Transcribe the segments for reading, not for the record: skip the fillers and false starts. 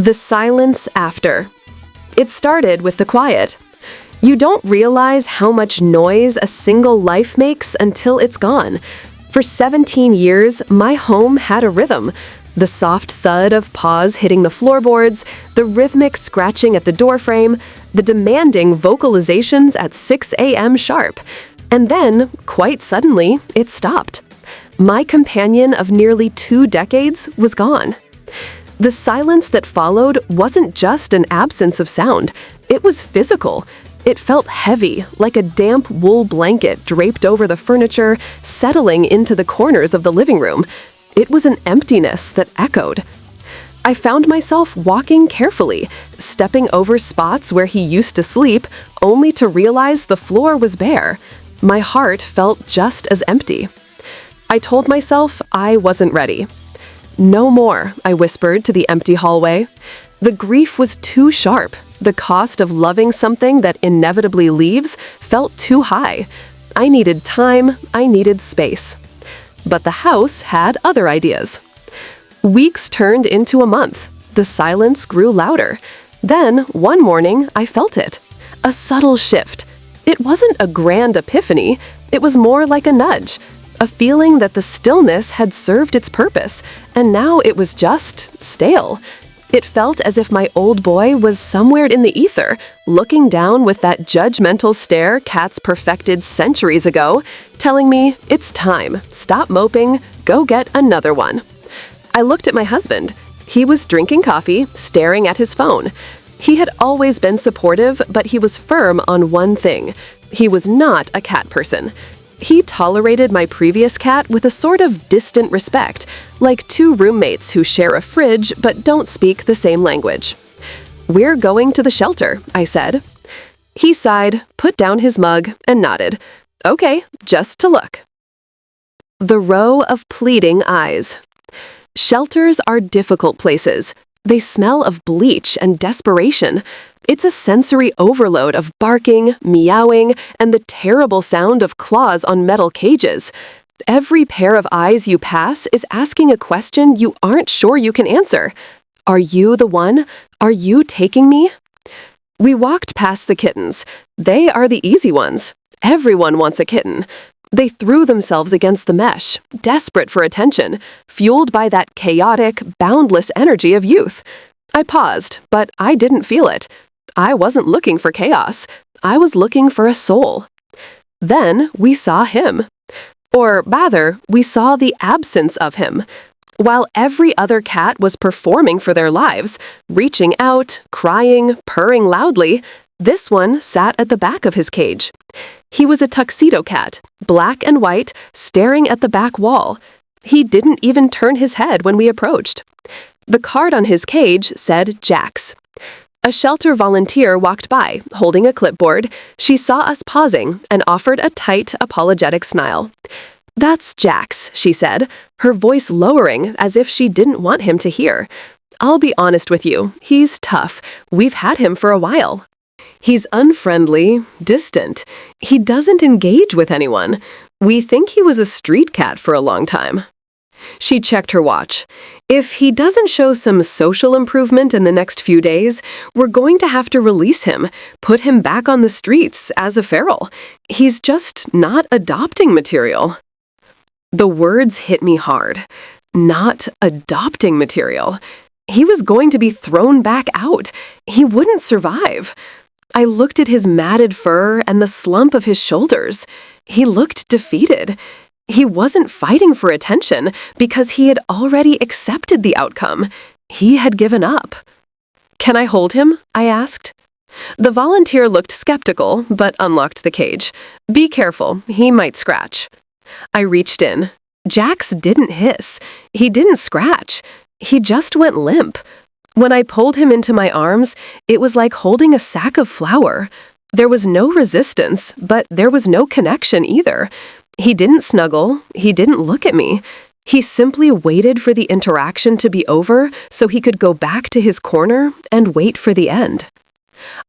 The silence after. It started with the quiet. You don't realize how much noise a single life makes until it's gone. For 17 years, my home had a rhythm. The soft thud of paws hitting the floorboards, the rhythmic scratching at the doorframe, the demanding vocalizations at 6 a.m. sharp. And then, quite suddenly, it stopped. My companion of nearly 2 decades was gone. The silence that followed wasn't just an absence of sound. It was physical. It felt heavy, like a damp wool blanket draped over the furniture, settling into the corners of the living room. It was an emptiness that echoed. I found myself walking carefully, stepping over spots where he used to sleep, only to realize the floor was bare. My heart felt just as empty. I told myself I wasn't ready. "No more," I whispered to the empty hallway. The grief was too sharp. The cost of loving something that inevitably leaves felt too high. I needed time, I needed space. But the house had other ideas. Weeks turned into a month. The silence grew louder. Then, one morning, I felt it. A subtle shift. It wasn't a grand epiphany. It was more like a nudge. A feeling that the stillness had served its purpose, and now it was just stale. It felt as if my old boy was somewhere in the ether, looking down with that judgmental stare cats perfected centuries ago, telling me, "It's time. Stop moping. Go get another one." I looked at my husband. He was drinking coffee, staring at his phone. He had always been supportive, but he was firm on one thing. He was not a cat person. He tolerated my previous cat with a sort of distant respect, like 2 roommates who share a fridge but don't speak the same language. "We're going to the shelter," I said. He sighed, put down his mug, and nodded. "Okay, just to look." The row of pleading eyes. Shelters are difficult places. They smell of bleach and desperation. It's a sensory overload of barking, meowing, and the terrible sound of claws on metal cages. Every pair of eyes you pass is asking a question you aren't sure you can answer. Are you the one? Are you taking me? We walked past the kittens. They are the easy ones. Everyone wants a kitten. They threw themselves against the mesh, desperate for attention, fueled by that chaotic, boundless energy of youth. I paused, but I didn't feel it. I wasn't looking for chaos. I was looking for a soul. Then we saw him. Or rather, we saw the absence of him. While every other cat was performing for their lives, reaching out, crying, purring loudly, this one sat at the back of his cage. He was a tuxedo cat, black and white, staring at the back wall. He didn't even turn his head when we approached. The card on his cage said Jax. A shelter volunteer walked by, holding a clipboard. She saw us pausing and offered a tight, apologetic smile. "That's Jax," she said, her voice lowering as if she didn't want him to hear. "I'll be honest with you, he's tough. We've had him for a while. He's unfriendly, distant. He doesn't engage with anyone. We think he was a street cat for a long time." She checked her watch. "If he doesn't show some social improvement in the next few days, we're going to have to release him, put him back on the streets as a feral. He's just not adopting material." The words hit me hard. Not adopting material. He was going to be thrown back out. He wouldn't survive. I looked at his matted fur and the slump of his shoulders. He looked defeated. He wasn't fighting for attention because he had already accepted the outcome. He had given up. "Can I hold him?" I asked. The volunteer looked skeptical, but unlocked the cage. "Be careful, he might scratch." I reached in. Jax didn't hiss. He didn't scratch. He just went limp. When I pulled him into my arms, it was like holding a sack of flour. There was no resistance, but there was no connection either. He didn't snuggle. He didn't look at me. He simply waited for the interaction to be over so he could go back to his corner and wait for the end.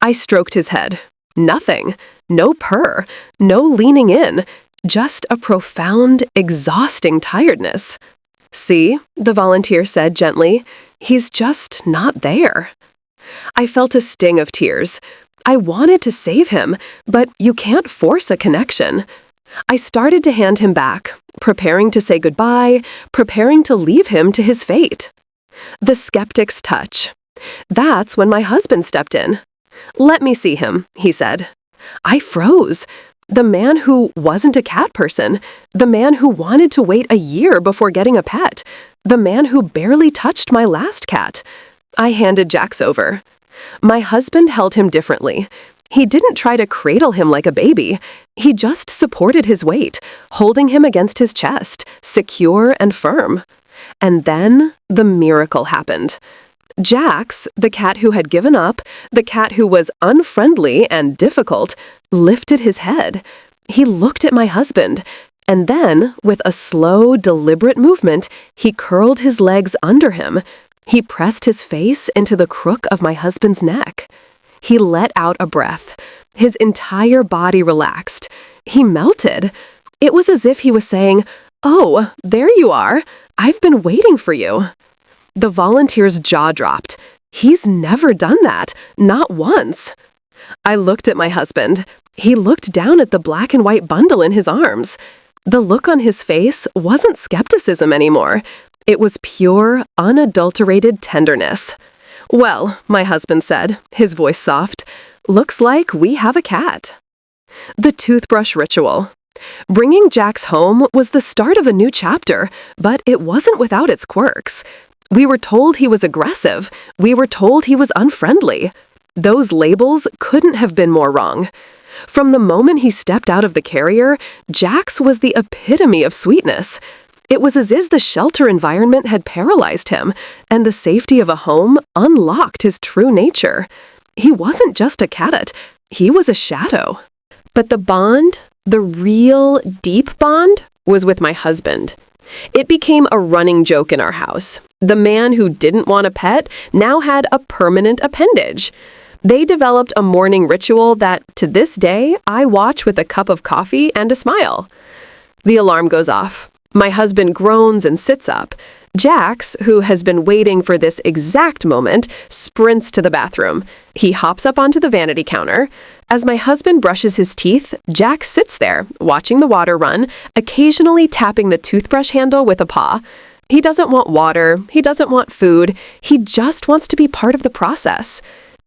I stroked his head. Nothing. No purr. No leaning in. Just a profound, exhausting tiredness. "See," the volunteer said gently, He's just not there. I felt a sting of tears. I wanted to save him, but you can't force a connection. I started to hand him back, preparing to say goodbye, preparing to leave him to his fate. The skeptic's touch. That's when my husband stepped in. "Let me see him," he said. I froze. The man who wasn't a cat person, the man who wanted to wait a year before getting a pet, the man who barely touched my last cat. I handed Jax over. My husband held him differently. He didn't try to cradle him like a baby. He just supported his weight, holding him against his chest, secure and firm. And then the miracle happened. Jax, the cat who had given up, the cat who was unfriendly and difficult, lifted his head. He looked at my husband, and then, with a slow, deliberate movement, he curled his legs under him. He pressed his face into the crook of my husband's neck. He let out a breath. His entire body relaxed. He melted. It was as if he was saying, "Oh, there you are. I've been waiting for you." The volunteer's jaw dropped. He's never done that, not once. I looked at my husband. He looked down at the black and white bundle in his arms. The look on his face wasn't skepticism anymore. It was pure, unadulterated tenderness. "Well," my husband said, his voice soft, "looks like we have a cat." The toothbrush ritual. Bringing Jax home was the start of a new chapter, but it wasn't without its quirks. We were told he was aggressive. We were told he was unfriendly. Those labels couldn't have been more wrong. From the moment he stepped out of the carrier, Jax was the epitome of sweetness. It was as if the shelter environment had paralyzed him, and the safety of a home unlocked his true nature. He wasn't just a cat, he was a shadow. But the bond, the real, deep bond, was with my husband. It became a running joke in our house. The man who didn't want a pet now had a permanent appendage. They developed a morning ritual that, to this day, I watch with a cup of coffee and a smile. The alarm goes off. My husband groans and sits up. Jax, who has been waiting for this exact moment, sprints to the bathroom. He hops up onto the vanity counter. As my husband brushes his teeth, Jax sits there, watching the water run, occasionally tapping the toothbrush handle with a paw. He doesn't want water. He doesn't want food. He just wants to be part of the process.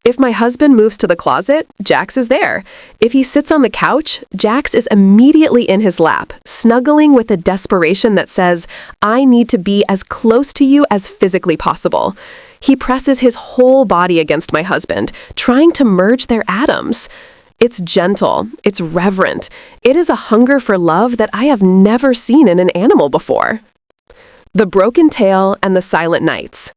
If my husband moves to the closet, Jax is there. If he sits on the couch, Jax is immediately in his lap, snuggling with a desperation that says, "I need to be as close to you as physically possible." He presses his whole body against my husband, trying to merge their atoms. It's gentle. It's reverent. It is a hunger for love that I have never seen in an animal before. The broken tail and the silent nights.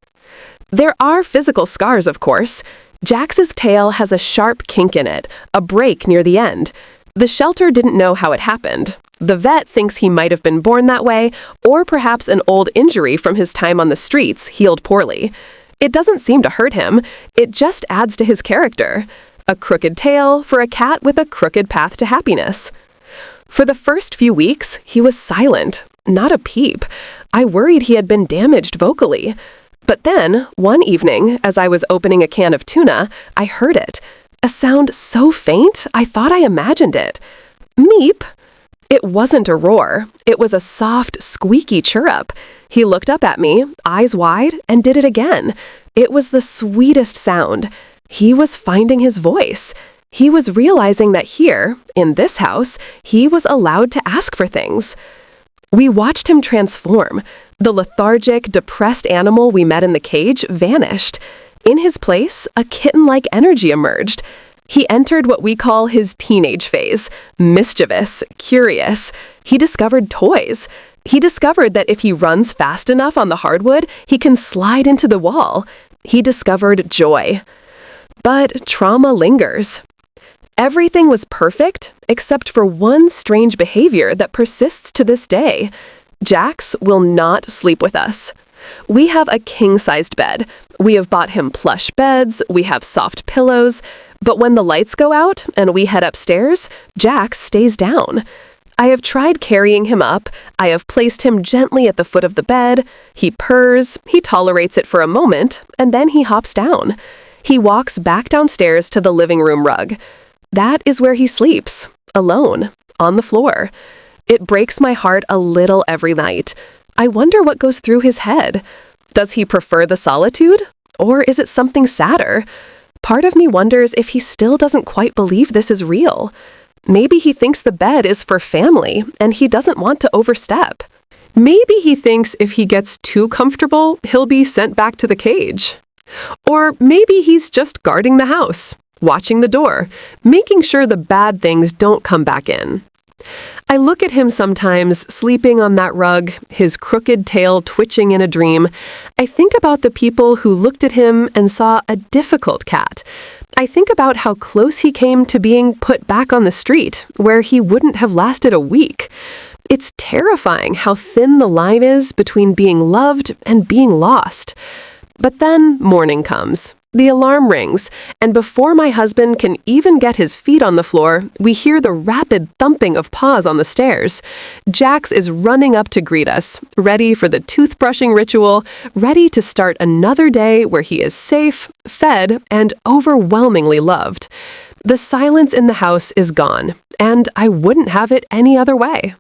There are physical scars, of course. Jax's tail has a sharp kink in it, a break near the end. The shelter didn't know how it happened. The vet thinks he might have been born that way, or perhaps an old injury from his time on the streets healed poorly. It doesn't seem to hurt him. It just adds to his character. A crooked tail for a cat with a crooked path to happiness. For the first few weeks, he was silent, not a peep. I worried he had been damaged vocally. But then, one evening, as I was opening a can of tuna, I heard it. A sound so faint, I thought I imagined it. Meep. It wasn't a roar. It was a soft, squeaky chirrup. He looked up at me, eyes wide, and did it again. It was the sweetest sound. He was finding his voice. He was realizing that here, in this house, he was allowed to ask for things. We watched him transform. The lethargic, depressed animal we met in the cage vanished. In his place, a kitten-like energy emerged. He entered what we call his teenage phase, mischievous, curious. He discovered toys. He discovered that if he runs fast enough on the hardwood, he can slide into the wall. He discovered joy. But trauma lingers. Everything was perfect except for one strange behavior that persists to this day. Jax will not sleep with us. We have a king-sized bed. We have bought him plush beds. We have soft pillows. But when the lights go out and we head upstairs, Jax stays down. I have tried carrying him up. I have placed him gently at the foot of the bed. He purrs, he tolerates it for a moment, and then he hops down. He walks back downstairs to the living room rug. That is where he sleeps, alone, on the floor. It breaks my heart a little every night. I wonder what goes through his head. Does he prefer the solitude? Or is it something sadder? Part of me wonders if he still doesn't quite believe this is real. Maybe he thinks the bed is for family, and he doesn't want to overstep. Maybe he thinks if he gets too comfortable, he'll be sent back to the cage. Or maybe he's just guarding the house, watching the door, making sure the bad things don't come back in. I look at him sometimes, sleeping on that rug, his crooked tail twitching in a dream. I think about the people who looked at him and saw a difficult cat. I think about how close he came to being put back on the street, where he wouldn't have lasted a week. It's terrifying how thin the line is between being loved and being lost. But then morning comes. The alarm rings, and before my husband can even get his feet on the floor, we hear the rapid thumping of paws on the stairs. Jax is running up to greet us, ready for the toothbrushing ritual, ready to start another day where he is safe, fed, and overwhelmingly loved. The silence in the house is gone, and I wouldn't have it any other way.